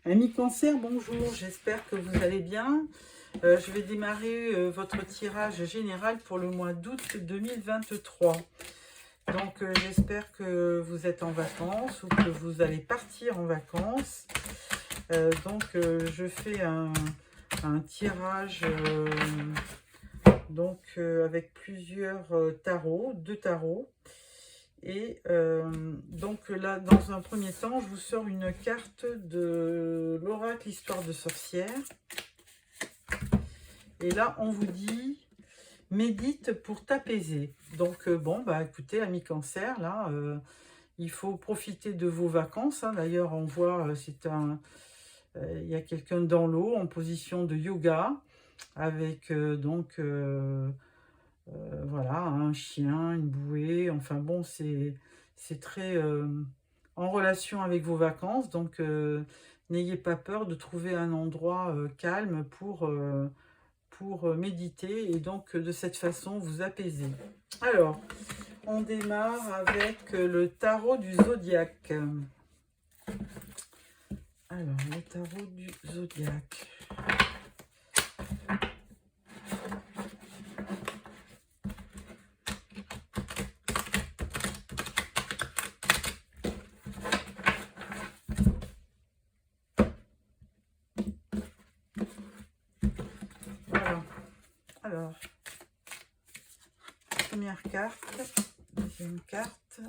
Amis Cancer, bonjour, j'espère que vous allez bien. Je vais démarrer votre tirage général pour le mois d'août 2023. Donc j'espère que vous êtes en vacances ou que vous allez partir en vacances. Je fais un tirage avec plusieurs tarots, deux tarots. Et donc là, dans un premier temps, je vous sors une carte de l'oracle Histoire de sorcière. Et là, on vous dit, médite pour t'apaiser. Donc bon, bah écoutez, amis Cancer, là, il faut profiter de vos vacances. Hein. D'ailleurs, on voit, il y a quelqu'un dans l'eau en position de yoga avec voilà, un chien, une bouée, enfin bon, c'est très en relation avec vos vacances, donc n'ayez pas peur de trouver un endroit calme pour méditer et donc de cette façon vous apaiser. Alors, on démarre avec le tarot du zodiaque. Alors, le tarot du zodiaque. Voilà. Alors, première carte, deuxième carte.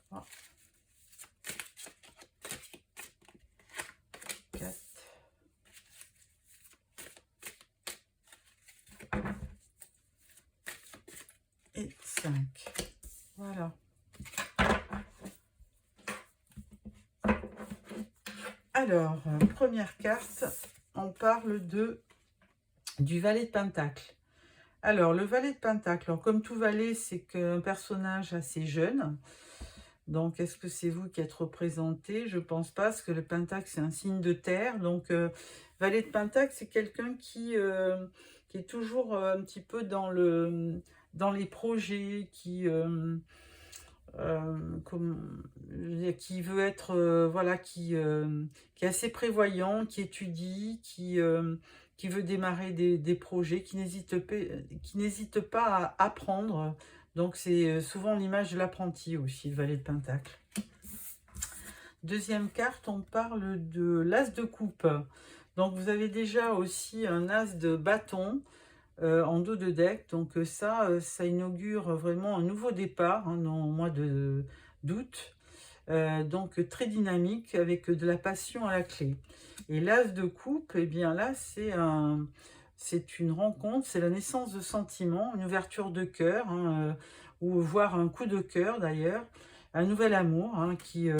Trois, quatre. Et 5. Voilà. Alors, première carte, on parle du valet de Pentacle. Alors, le valet de Pentacle, alors, comme tout valet, c'est qu'un personnage assez jeune. Donc, est-ce que c'est vous qui êtes représenté? Je ne pense pas, parce que le Pentacle, c'est un signe de terre. Donc, valet de Pentacle, c'est quelqu'un qui est toujours un petit peu dans les projets, qui veut être, voilà, qui est assez prévoyant, qui étudie, qui veut démarrer des projets, qui n'hésite pas à apprendre. Donc c'est souvent l'image de l'apprenti aussi, le valet de Pentacle. Deuxième carte, on parle de l'as de coupe. Donc vous avez déjà aussi un as de bâton en dos de deck. Donc ça inaugure vraiment un nouveau départ dans le mois d'août. Donc très dynamique avec de la passion à la clé. Et l'as de coupe, eh bien là c'est une rencontre, c'est la naissance de sentiments, une ouverture de cœur, ou voire un coup de cœur d'ailleurs, un nouvel amour qui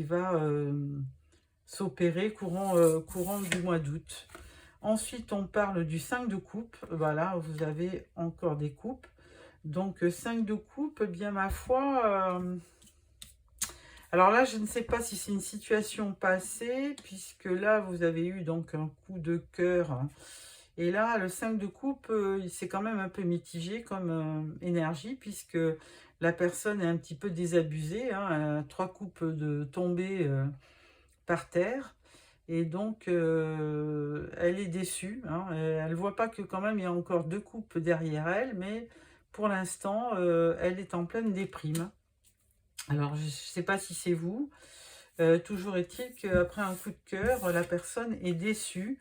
va s'opérer courant du mois d'août. Ensuite, on parle du 5 de coupe. Voilà, vous avez encore des coupes. Donc, 5 de coupe, eh bien, ma foi... alors là, je ne sais pas si c'est une situation passée, puisque là, vous avez eu donc un coup de cœur. Et là, le 5 de coupe, c'est quand même un peu mitigé comme énergie, puisque la personne est un petit peu désabusée. Hein, elle a 3 coupes de tombées par terre. Et donc, elle est déçue. Hein, elle ne voit pas que quand même, il y a encore 2 coupes derrière elle, mais pour l'instant, elle est en pleine déprime. Alors, je ne sais pas si c'est vous. Toujours est-il qu'après un coup de cœur, la personne est déçue.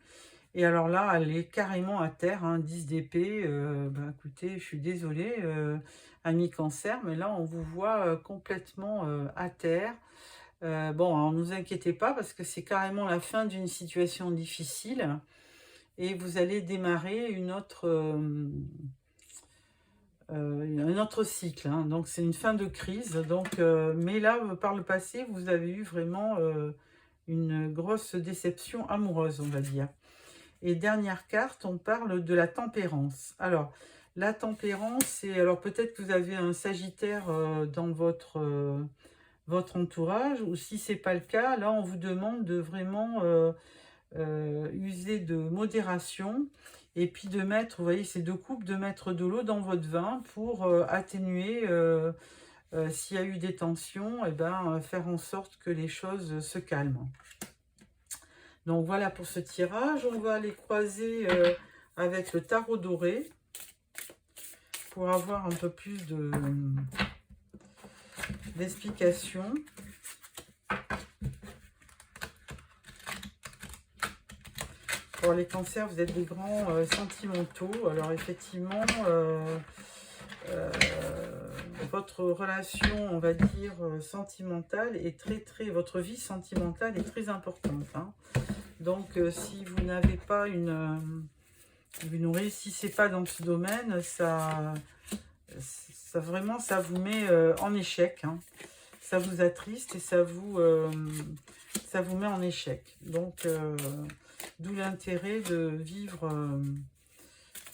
Et alors là, elle est carrément à terre, hein, 10 d'épée. Écoutez, je suis désolée, ami Cancer, mais là, on vous voit complètement à terre. Bon, ne vous inquiétez pas, parce que c'est carrément la fin d'une situation difficile. Et vous allez démarrer un autre cycle. Hein. Donc, c'est une fin de crise. Donc, mais là, par le passé, vous avez eu vraiment une grosse déception amoureuse, on va dire. Et dernière carte, on parle de la tempérance. Alors, la tempérance, c'est... Alors, peut-être que vous avez un Sagittaire dans votre entourage, ou si ce n'est pas le cas, là, on vous demande de vraiment user de modération. Et puis de mettre, vous voyez, ces deux coupes, de mettre de l'eau dans votre vin pour atténuer, s'il y a eu des tensions, et ben, faire en sorte que les choses se calment. Donc voilà pour ce tirage. On va les croiser avec le tarot doré pour avoir un peu plus d'explications. Pour les cancers, vous êtes des grands sentimentaux. Alors effectivement, votre relation, on va dire, sentimentale est votre vie sentimentale est très importante. Hein. Donc si vous n'avez pas vous ne réussissez pas dans ce domaine, ça vraiment, ça vous met en échec. Hein. Ça vous attriste et ça vous met en échec. Donc, d'où l'intérêt de vivre,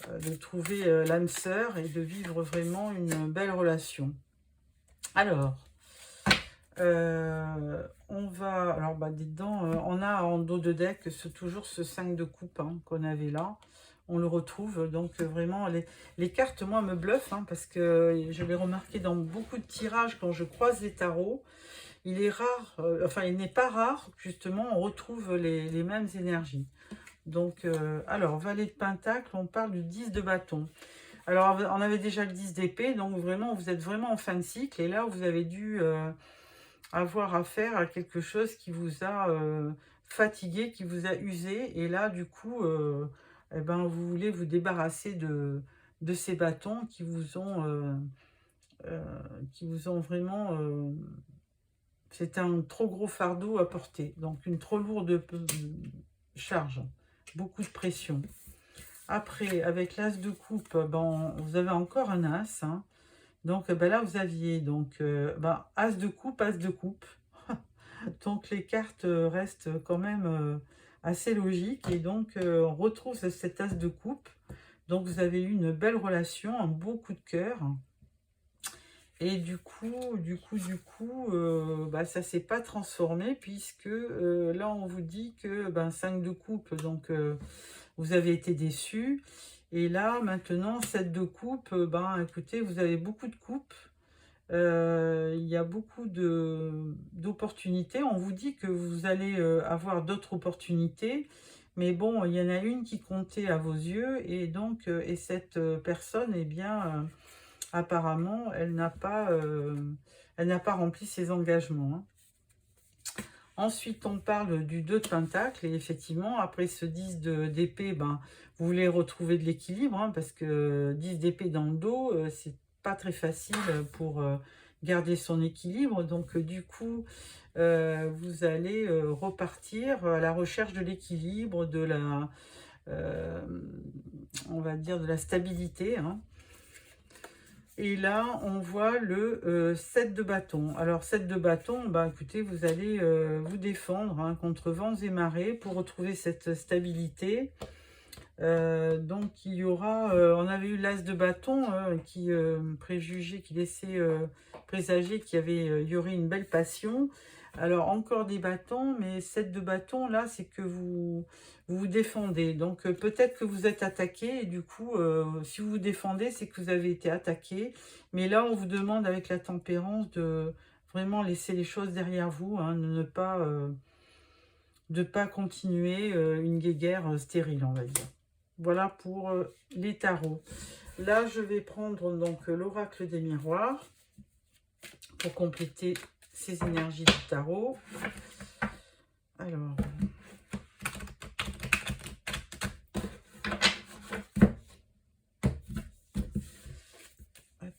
de trouver l'âme sœur et de vivre vraiment une belle relation. Alors, on va... Alors, bah, dedans, on a en dos de deck toujours ce 5 de coupe hein, qu'on avait là. On le retrouve, donc vraiment, les cartes, moi, me bluffent, hein, parce que je l'ai remarqué dans beaucoup de tirages, quand je croise les tarots, il est rare, enfin, il n'est pas rare, justement, on retrouve les mêmes énergies. Donc, alors, valet de pentacle, on parle du 10 de bâton. Alors, on avait déjà le 10 d'épée, donc vraiment, vous êtes vraiment en fin de cycle, et là, vous avez dû avoir affaire à quelque chose qui vous a fatigué, qui vous a usé, et là, du coup... eh ben, vous voulez vous débarrasser de ces bâtons qui vous ont vraiment... c'est un trop gros fardeau à porter, donc une trop lourde charge, beaucoup de pression. Après, avec l'as de coupe, ben, vous avez encore un as. Hein. Donc ben là, vous aviez donc, ben, as de coupe, as de coupe. Donc les cartes restent quand même... assez logique, et donc on retrouve cet as de coupe. Donc vous avez eu une belle relation, un beau coup de cœur, et du coup bah, ça s'est pas transformé, puisque là on vous dit que ben, 5 de coupe, donc vous avez été déçu, et là maintenant 7 de coupe, ben écoutez, vous avez beaucoup de coupes. Il y a beaucoup d'opportunités. On vous dit que vous allez avoir d'autres opportunités, mais bon, il y en a une qui comptait à vos yeux, et donc et cette personne, eh bien, apparemment, elle n'a pas rempli ses engagements. Hein. Ensuite, on parle du 2 de pentacle, et effectivement, après ce 10 d'épée, ben, vous voulez retrouver de l'équilibre, hein, parce que 10 d'épée dans le dos, c'est pas très facile pour garder son équilibre. Donc du coup, vous allez repartir à la recherche de l'équilibre, de la on va dire de la stabilité. Hein. Et là, on voit le 7 de bâton. Alors, 7 de bâton, bah, écoutez, vous allez vous défendre hein, contre vents et marées pour retrouver cette stabilité. Donc il y aura, on avait eu l'as de bâton qui préjugeait, qui laissait présager il y aurait une belle passion. Alors encore des bâtons, mais 7 de bâton là, c'est que vous défendez. Donc peut-être que vous êtes attaqué, et du coup, si vous vous défendez, c'est que vous avez été attaqué. Mais là, on vous demande avec la tempérance de vraiment laisser les choses derrière vous, hein, de pas continuer une guéguerre stérile, on va dire. Voilà pour les tarots. Là, je vais prendre donc l'oracle des miroirs pour compléter ces énergies du tarot. Alors, hop.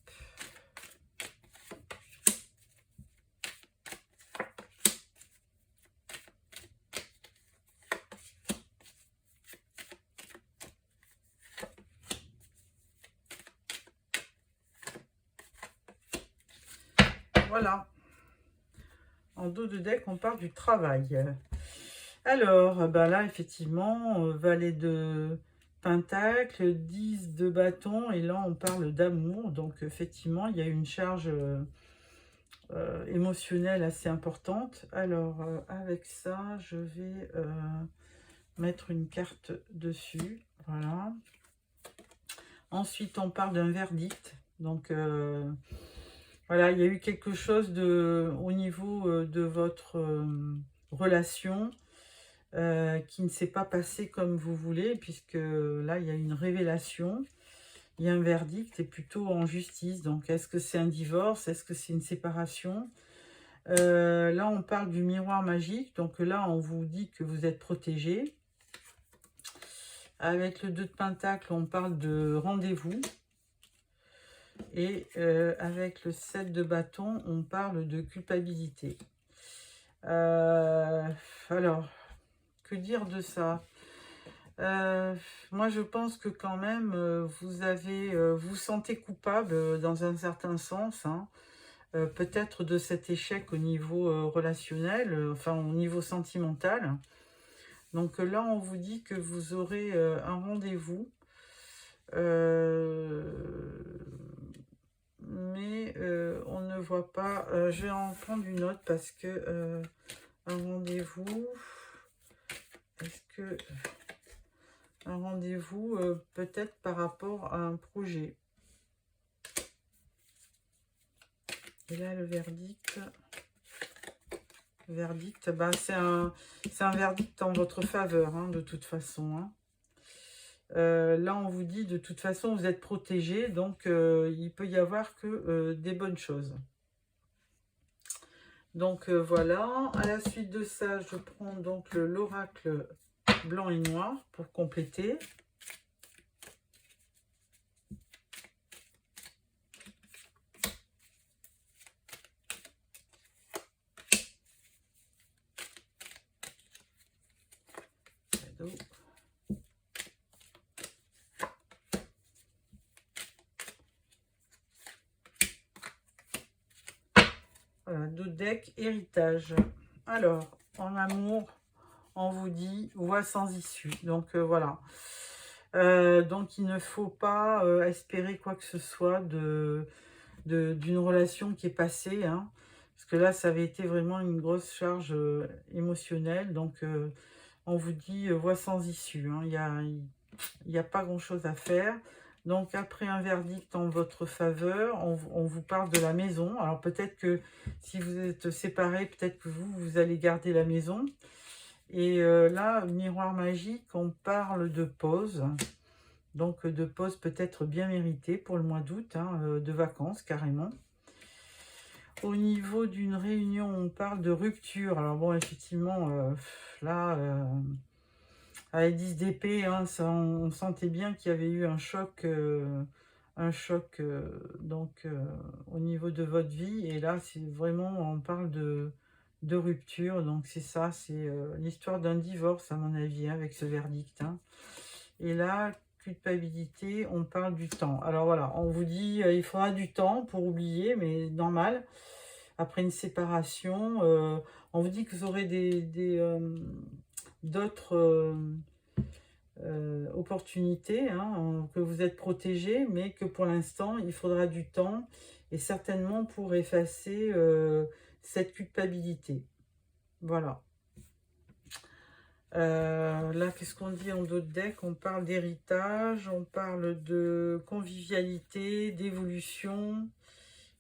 Voilà. En dos de deck, on parle du travail. Alors, bah là, effectivement, valet de pentacle, 10 de bâton, et là, on parle d'amour. Donc, effectivement, il y a une charge émotionnelle assez importante. Alors, avec ça, je vais mettre une carte dessus. Voilà. Ensuite, on parle d'un verdict. Donc, voilà, il y a eu quelque chose au niveau de votre relation qui ne s'est pas passé comme vous voulez, puisque là, il y a une révélation. Il y a un verdict et plutôt en justice. Donc, est-ce que c'est un divorce? Est-ce que c'est une séparation? Là, on parle du miroir magique. Donc là, on vous dit que vous êtes protégé. Avec le 2 de Pentacle, on parle de rendez-vous. Et avec le 7 de bâton, on parle de culpabilité. Alors, que dire de ça? Moi, je pense que quand même, vous sentez coupable dans un certain sens, hein, peut-être de cet échec au niveau relationnel, enfin au niveau sentimental. Donc là, on vous dit que vous aurez un rendez-vous, mais on ne voit pas. Je vais en prendre une autre parce que un rendez-vous, est-ce que un rendez-vous peut-être par rapport à un projet? Et là, le verdict. Verdict, bah, c'est un verdict en votre faveur, hein, de toute façon. Hein. Là, on vous dit, de toute façon, vous êtes protégé, donc il peut y avoir que des bonnes choses. Donc voilà, à la suite de ça, je prends donc l'oracle blanc et noir pour compléter. Cadeau. Voilà, 2 decks, héritage. Alors, en amour, on vous dit voie sans issue. Donc voilà. Donc il ne faut pas espérer quoi que ce soit d'une relation qui est passée. Hein, parce que là, ça avait été vraiment une grosse charge émotionnelle. Donc on vous dit voie sans issue. Hein, il n'y a pas grand-chose à faire. Donc, après un verdict en votre faveur, on vous parle de la maison. Alors, peut-être que si vous êtes séparés, peut-être que vous allez garder la maison. Et là, miroir magique, on parle de pause. Donc, de pause peut-être bien méritée pour le mois d'août, hein, de vacances carrément. Au niveau d'une réunion, on parle de rupture. Alors, bon, effectivement, là... avec 10 d'épée, hein, on sentait bien qu'il y avait eu un choc donc au niveau de votre vie. Et là, c'est vraiment, on parle de rupture. Donc c'est ça, c'est l'histoire d'un divorce, à mon avis, hein, avec ce verdict. Hein. Et là, culpabilité, on parle du temps. Alors voilà, on vous dit, il faudra du temps pour oublier, mais normal. Après une séparation, on vous dit que vous aurez d'autres opportunités, hein, que vous êtes protégé, mais que pour l'instant, il faudra du temps et certainement pour effacer cette culpabilité. Voilà. Là, qu'est-ce qu'on dit en d'autres decks? On parle d'héritage, on parle de convivialité, d'évolution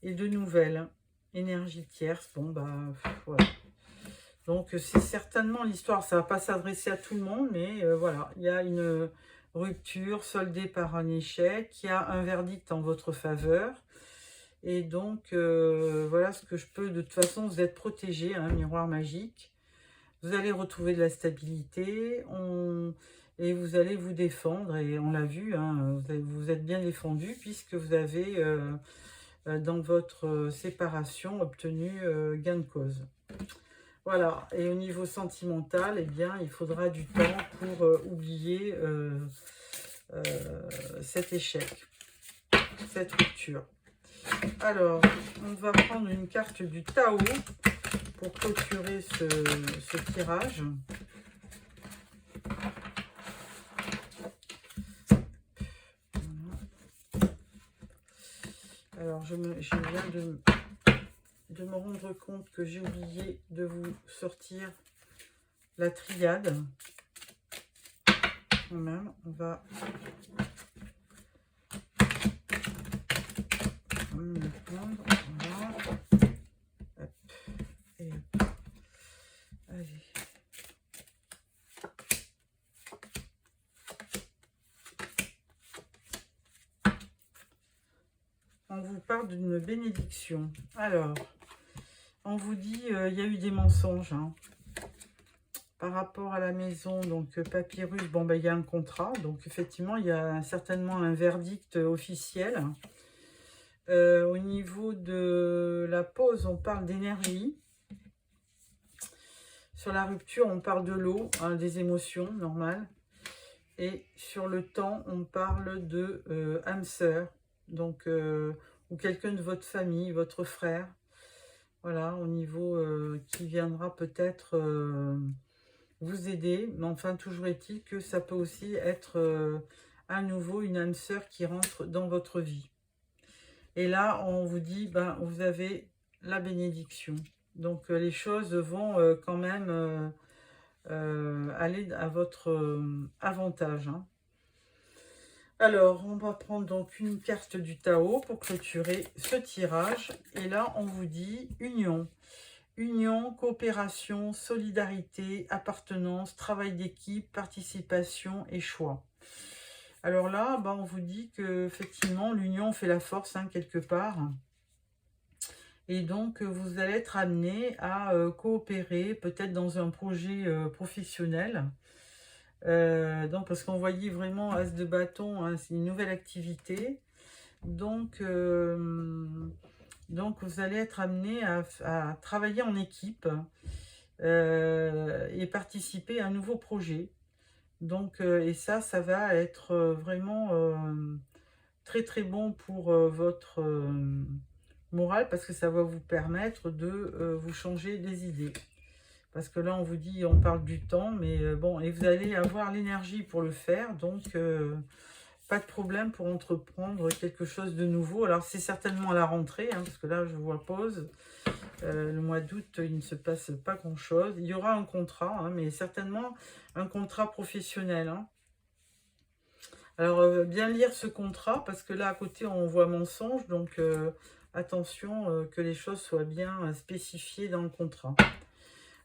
et de nouvelles. Énergie tierce, bon, bah, voilà. Donc, c'est certainement l'histoire, ça ne va pas s'adresser à tout le monde, mais voilà, il y a une rupture soldée par un échec, il y a un verdict en votre faveur. Et donc, voilà ce que je peux, de toute façon, vous êtes protégé, hein, miroir magique. Vous allez retrouver de la stabilité et vous allez vous défendre. Et on l'a vu, hein, vous êtes bien défendu puisque vous avez, dans votre séparation, obtenu gain de cause. Voilà, et au niveau sentimental, eh bien, il faudra du temps pour oublier cet échec, cette rupture. Alors, on va prendre une carte du Tao pour clôturer ce tirage. Alors, je viens de me rendre compte que j'ai oublié de vous sortir la triade. quand même, on va le prendre. Voilà. Hop, et hop. Allez. On vous parle d'une bénédiction. Alors, on vous dit, il y a eu des mensonges, hein. Par rapport à la maison, donc papyrus, bon, ben, il y a un contrat. Donc, effectivement, il y a certainement un verdict officiel. Au niveau de la pause, on parle d'énergie. Sur la rupture, on parle de l'eau, hein, des émotions normales. Et sur le temps, on parle de âme sœur. Donc, ou quelqu'un de votre famille, votre frère. Voilà, au niveau qui viendra peut-être vous aider. Mais enfin, toujours est-il que ça peut aussi être à nouveau une âme sœur qui rentre dans votre vie. Et là, on vous dit, ben, vous avez la bénédiction. Donc, les choses vont quand même aller à votre avantage, hein. Alors, on va prendre donc une carte du Tao pour clôturer ce tirage. Et là, on vous dit union. Union, coopération, solidarité, appartenance, travail d'équipe, participation et choix. Alors là, on vous dit que effectivement l'union fait la force, hein, quelque part. Et donc, vous allez être amené à coopérer, peut-être dans un projet professionnel. Donc, parce qu'on voyait vraiment As de bâton, hein, c'est une nouvelle activité. Donc, vous allez être amené à travailler en équipe et participer à un nouveau projet. Donc, et ça va être vraiment très très bon pour votre morale, parce que ça va vous permettre de vous changer les idées. Parce que là, on vous dit, on parle du temps, mais bon, et vous allez avoir l'énergie pour le faire, donc pas de problème pour entreprendre quelque chose de nouveau. Alors, c'est certainement à la rentrée, hein, parce que là, je vois pause. Le mois d'août, il ne se passe pas grand-chose. Il y aura un contrat, hein, mais certainement un contrat professionnel, hein. Alors, bien lire ce contrat, parce que là, à côté, on voit mensonge, donc attention que les choses soient bien spécifiées dans le contrat.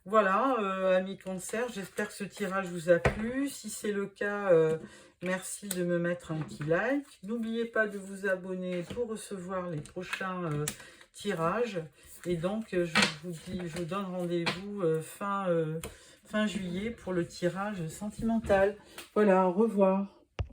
Voilà, amis Cancer, j'espère que ce tirage vous a plu. Si c'est le cas, merci de me mettre un petit like. N'oubliez pas de vous abonner pour recevoir les prochains tirages. Et donc, je vous donne rendez-vous fin juillet pour le tirage sentimental. Voilà, au revoir.